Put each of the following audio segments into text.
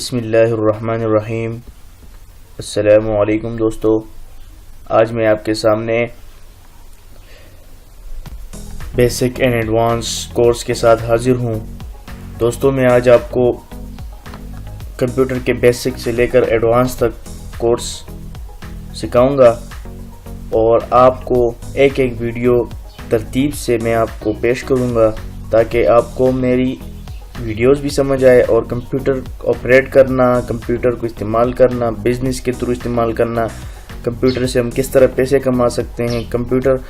बिस्मिल्लाहिर्रहमानिर्रहीम। अस्सलामुअलैकुम दोस्तों, आज मैं आपके सामने बेसिक एंड एडवांस कोर्स के साथ हाजिर हूँ। दोस्तों, मैं आज आपको कंप्यूटर के बेसिक से लेकर एडवांस तक कोर्स सिखाऊंगा और आपको एक एक वीडियो तरतीब से मैं आपको पेश करूंगा ताकि आपको मेरी वीडियोस भी समझ आए और कंप्यूटर ऑपरेट करना, कंप्यूटर को इस्तेमाल करना, बिज़नेस के थ्रू इस्तेमाल करना, कंप्यूटर से हम किस तरह पैसे कमा सकते हैं, कंप्यूटर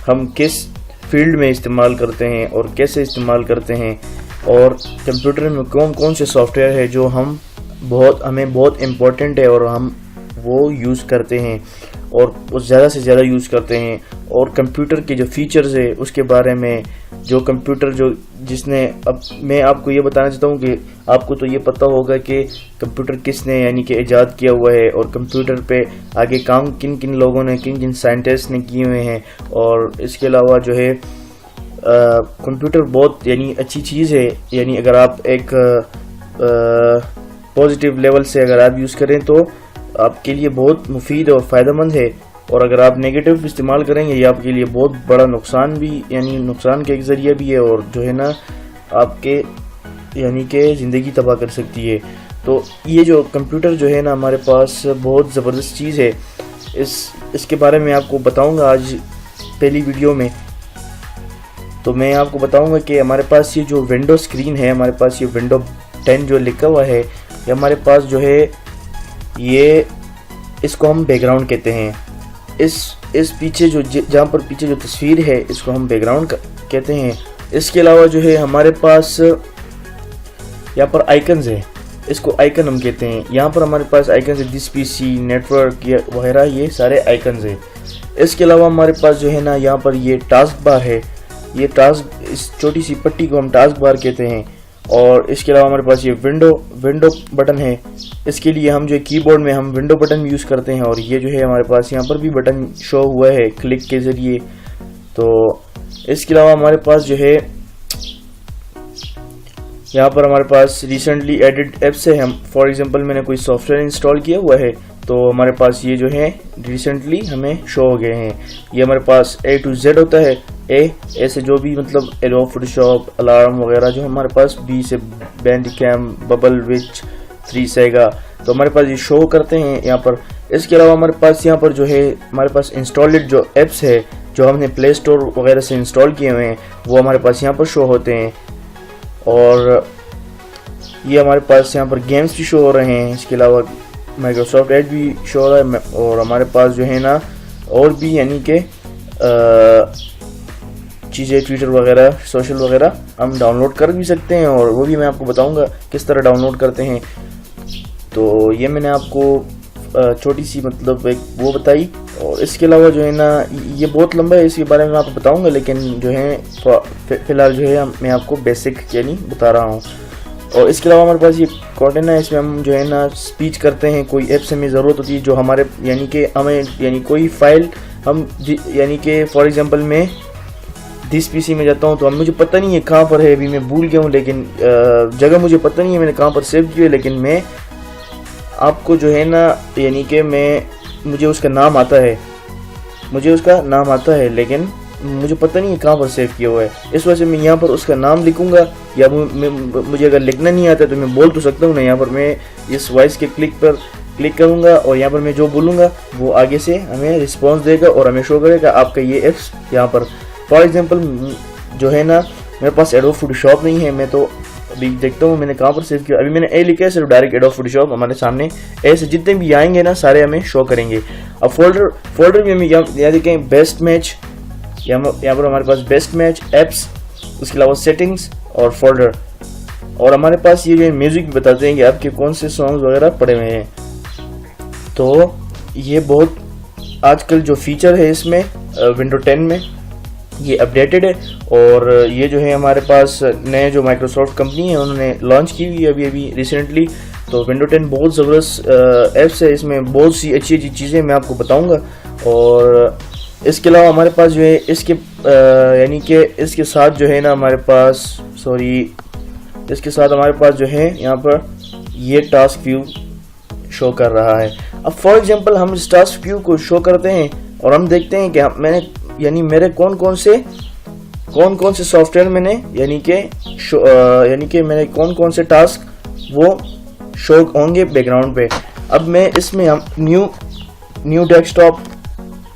हम किस फील्ड में इस्तेमाल करते हैं और कैसे इस्तेमाल करते हैं, और कंप्यूटर में कौन कौन से सॉफ्टवेयर है जो हमें बहुत इम्पोर्टेंट है और हम वो यूज़ करते हैं और वो ज़्यादा से ज़्यादा यूज़ करते हैं, और कंप्यूटर के जो फीचर्स है उसके बारे में, जो कंप्यूटर जिसने अब मैं आपको ये बताना चाहता हूँ कि आपको तो ये पता होगा कि कंप्यूटर किसने यानी कि ईजाद किया हुआ है और कंप्यूटर पे आगे काम किन किन लोगों ने, किन किन साइंटिस्ट ने किए हुए हैं। और इसके अलावा जो है कंप्यूटर बहुत यानी अच्छी चीज़ है, यानी अगर आप एक पॉजिटिव लेवल से अगर आप यूज़ करें तो आपके लिए बहुत मुफीद और फ़ायदेमंद है, और अगर आप नेगेटिव इस्तेमाल करेंगे ये आपके लिए बहुत बड़ा नुकसान भी, यानी नुकसान का एक ज़रिया भी है, और जो है ना आपके यानी कि ज़िंदगी तबाह कर सकती है। तो ये जो कंप्यूटर जो है ना हमारे पास बहुत ज़बरदस्त चीज़ है, इसके बारे में आपको बताऊंगा आज पहली वीडियो में। तो मैं आपको बताऊंगा कि हमारे पास ये जो विंडो स्क्रीन है, हमारे पास ये विंडो 10 जो लिखा हुआ है, ये हमारे पास जो है ये इसको हम बैकग्राउंड कहते हैं। इस पीछे जहाँ पर पीछे जो तस्वीर है इसको हम बैकग्राउंड कहते हैं। इसके अलावा जो है हमारे पास यहाँ पर आइकन्स है, इसको आइकन हम कहते हैं। यहाँ पर हमारे पास आइकन्स है, दिस पीसी, नेटवर्क वगैरह, ये सारे आइकन्स है। इसके अलावा हमारे पास जो है ना यहाँ पर ये टास्क बार है, ये टास्क, इस छोटी सी पट्टी को हम टास्क बार कहते हैं। और इसके अलावा हमारे पास ये विंडो बटन है, इसके लिए हम जो है कीबोर्ड में हम विंडो बटन यूज़ करते हैं, और ये जो है हमारे पास यहाँ पर भी बटन शो हुआ है क्लिक के ज़रिए। तो इसके अलावा हमारे पास जो है यहाँ पर हमारे पास रिसेंटली एडिट ऐप्स है। हम फॉर एग्जांपल मैंने कोई सॉफ्टवेयर इंस्टॉल किया हुआ है तो हमारे पास ये जो है रिसेंटली हमें शो हो गए हैं। ये हमारे पास A to Z होता है, ए से जो भी मतलब एडोब फोटोशॉप, अलार्म वगैरह जो हमारे पास, B से बैंडिकैम, बबल विच, 3 सेगा, तो हमारे पास ये शो करते हैं यहाँ पर। इसके अलावा हमारे पास यहाँ पर जो है हमारे पास इंस्टॉल्ड जो एप्स है जो हमने प्ले स्टोर वगैरह से इंस्टॉल किए हुए हैं वो हमारे पास यहाँ पर शो होते हैं, और ये हमारे पास यहाँ पर गेम्स भी शो हो रहे हैं। इसके अलावा माइक्रोसॉफ्ट एड भी शो हो रहा है, और हमारे पास जो है ना और भी यानी कि चीज़ें, ट्विटर वगैरह, सोशल वगैरह हम डाउनलोड कर भी सकते हैं, और वो भी मैं आपको बताऊंगा किस तरह डाउनलोड करते हैं। तो ये मैंने आपको छोटी सी मतलब एक वो बताई, और इसके अलावा जो है ना ये बहुत लंबा है, इसके बारे में मैं आपको बताऊंगा, लेकिन जो है फ़िलहाल जो है मैं आपको बेसिक यानी बता रहा हूँ। और इसके अलावा हमारे पास ये कॉर्टन है, इसमें हम जो है ना स्पीच करते हैं, कोई ऐप से हमें ज़रूरत होती है जो हमारे यानी कि हमें यानी कोई फाइल हम यानी कि फॉर एग्जांपल मैं दिस पीसी में जाता हूँ तो मुझे पता नहीं है कहाँ पर है, अभी मैं भूल गया हूँ, लेकिन जगह मुझे पता नहीं है मैंने कहाँ पर सेव की है, लेकिन मैं आपको जो है ना यानी कि मुझे उसका नाम आता है, लेकिन मुझे पता नहीं है कहाँ पर सेव किया हुआ है। इस वजह से मैं यहाँ पर उसका नाम लिखूंगा, या मुझे अगर लिखना नहीं आता तो मैं बोल तो सकता हूँ ना, यहाँ पर मैं इस वॉइस के क्लिक करूँगा और यहाँ पर मैं जो बोलूँगा वो आगे से हमें रिस्पॉन्स देगा और हमें शो करेगा आपका ये एप्स यहाँ पर। फॉर एग्जांपल जो है ना मेरे पास एडोब फोटोशॉप नहीं है, मैं तो अभी देखता हूँ मैंने कहाँ पर सेव किया। अभी मैंने ए लिखा है, सिर्फ डायरेक्ट एडोब फोटोशॉप हमारे सामने ए से जितने भी आएंगे ना सारे हमें शो करेंगे। अब फोल्डर भी हमें यहाँ देखें, बेस्ट मैच, यहाँ पर हमारे पास बेस्ट मैच, एप्स, उसके अलावा सेटिंग्स और फोल्डर, और हमारे पास ये म्यूजिक भी बताते हैं कि आपके कौन से सॉन्ग्स वगैरह पड़े हुए हैं। तो ये बहुत आजकल जो फीचर है इसमें विंडो 10 में ये अपडेटेड है, और ये जो है हमारे पास नए जो माइक्रोसॉफ्ट कंपनी है उन्होंने लॉन्च की हुई है अभी रिसेंटली। तो विंडो 10 बहुत ज़बरदस्त ऐप्स है, इसमें बहुत सी अच्छी चीज़ें मैं आपको बताऊंगा। और इसके अलावा हमारे पास जो है इसके यानी कि इसके साथ जो है ना हमारे पास जो है यहाँ पर ये टास्क व्यू शो कर रहा है। अब फॉर एग्जांपल हम इस टास्क व्यू को शो करते हैं और हम देखते हैं कि मैंने यानी मेरे कौन कौन से सॉफ्टवेयर मैंने यानी कि मैंने कौन कौन से टास्क वो शो होंगे बैकग्राउंड पे। अब मैं इसमें हम न्यू डेस्कटॉप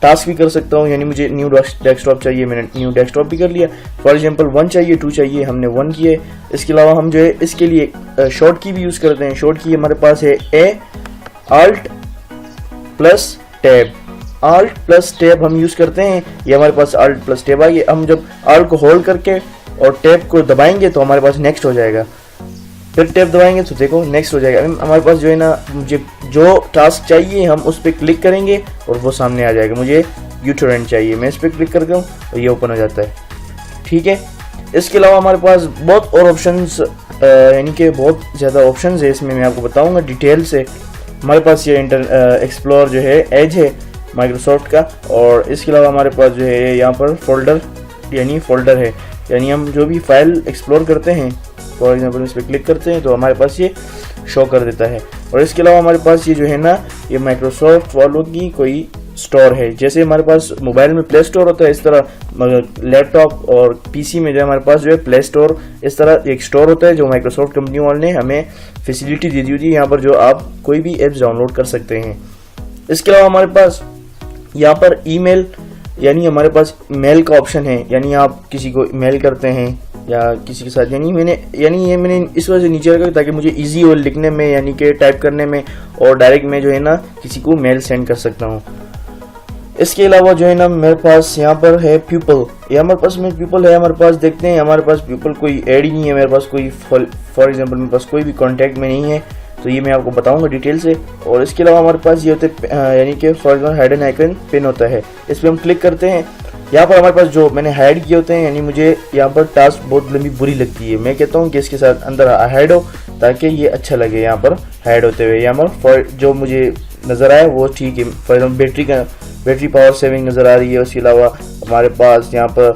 टास्क भी कर सकता हूँ, यानी मुझे न्यू डेस्कटॉप चाहिए, मैंने न्यू डेस्कटॉप भी कर लिया। फॉर एग्जांपल 1 चाहिए, 2 चाहिए, हमने 1 किए। इसके अलावा हम जो है इसके लिए शॉर्ट की भी यूज़ करते हैं। शॉर्ट की हमारे पास है Alt प्लस टैब हम यूज़ करते हैं। ये हमारे पास Alt प्लस टैब आ गया। हम जब Alt को होल्ड करके और टैब को दबाएंगे तो हमारे पास नेक्स्ट हो जाएगा, फिर टैब दबाएंगे तो देखो नेक्स्ट हो जाएगा। हमारे पास जो है ना, मुझे जो टास्क चाहिए हम उस पर क्लिक करेंगे और वो सामने आ जाएगा। मुझे यूटोरेंट चाहिए, मैं इस पर क्लिक करता हूँ और ये ओपन हो जाता है। ठीक है, इसके अलावा हमारे पास बहुत और ऑप्शंस यानी कि बहुत ज़्यादा ऑप्शंस है इसमें, मैं आपको बताऊँगा डिटेल से। हमारे पास ये एक्सप्लोर जो है एज है माइक्रोसॉफ्ट का, और इसके अलावा हमारे पास जो है यहाँ पर फोल्डर है, यानी हम जो भी फाइल एक्सप्लोर करते हैं फॉर एग्जांपल इस पर क्लिक करते हैं तो हमारे पास ये शो कर देता है। और इसके अलावा हमारे पास ये जो है ना, ये माइक्रोसॉफ्ट वालों की कोई स्टोर है। जैसे हमारे पास मोबाइल में प्ले स्टोर होता है, इस तरह लैपटॉप और पीसी में जो हमारे पास जो है प्ले स्टोर, इस तरह एक स्टोर होता है जो माइक्रोसॉफ्ट कंपनी वालों ने हमें फैसिलिटी दे दी होती है, यहाँ पर जो आप कोई भी ऐप्स डाउनलोड कर सकते हैं। इसके अलावा हमारे पास यहाँ पर ईमेल, यानी हमारे पास मेल का ऑप्शन है, यानी आप किसी को मेल करते हैं या किसी के साथ, ये मैंने इस वजह से नीचे रखा ताकि मुझे इजी हो लिखने में, यानी कि टाइप करने में, और डायरेक्ट मैं जो है ना किसी को मेल सेंड कर सकता हूँ। इसके अलावा जो है ना मेरे पास यहाँ पर है पीपल, ये हमारे पास में पीपल है। हमारे पास देखते हैं, हमारे पास पीपल कोई ऐड ही नहीं है, मेरे पास कोई फॉर एग्जांपल मेरे पास कोई भी कॉन्टैक्ट में नहीं है, तो ये मैं आपको बताऊंगा डिटेल से। और इसके अलावा हमारे पास ये होते हैं यानी कि for example hide N icon pin होता है, इस पर हम क्लिक करते हैं। यहाँ पर हमारे पास जो मैंने हाइड किए होते हैं, यानी मुझे यहाँ पर टास्क बहुत लंबी बुरी लगती है, मैं कहता हूँ कि इसके साथ अंदर हाइड हो ताकि ये अच्छा लगे। यहाँ पर हाइड होते हुए यहाँ पर जो मुझे नज़र आए वो ठीक है। For example battery power saving नज़र आ रही है। उसके अलावा हमारे पास यहाँ पर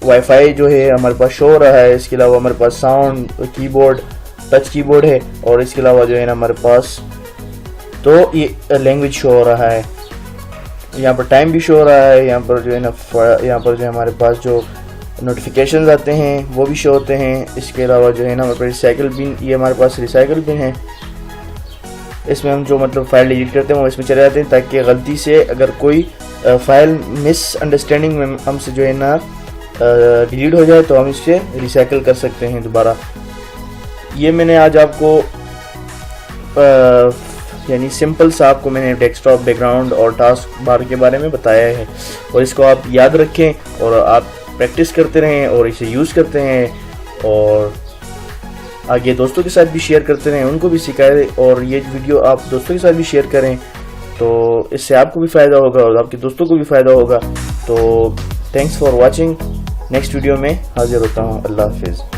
वाईफाई जो है हमारे पास शो हो रहा है। इसके अलावा हमारे पास साउंड कीबोर्ड, टच कीबोर्ड है, और इसके अलावा जो है ना हमारे पास तो ये लैंग्वेज शो हो रहा है। यहाँ पर टाइम भी शो हो रहा है। यहाँ पर जो है ना यहाँ पर जो है हमारे पास जो नोटिफिकेशंस आते हैं वो भी शो होते हैं। इसके अलावा जो है ना हमारे पास रिसाइकल बिन, ये हमारे पास रिसाइकल बिन है, इसमें हम जो मतलब फाइल डिलीट करते हैं वो इसमें चले जाते हैं, ताकि गलती से अगर कोई फाइल मिसअंडरस्टैंडिंग में हमसे जो है ना डिलीट हो जाए तो हम इससे रिसाइकल कर सकते हैं दोबारा। ये मैंने आज आपको यानी सिंपल सा आपको मैंने डेस्कटॉप बैकग्राउंड और टास्क बार के बारे में बताया है, और इसको आप याद रखें और आप प्रैक्टिस करते रहें और इसे यूज़ करते हैं, और आगे दोस्तों के साथ भी शेयर करते रहें, उनको भी सिखाएं, और ये वीडियो आप दोस्तों के साथ भी शेयर करें तो इससे आपको भी फ़ायदा होगा और आपके दोस्तों को भी फ़ायदा होगा। तो thanks for watching. Next video में हाजिर होता हूँ। अल्लाह हाफिज़।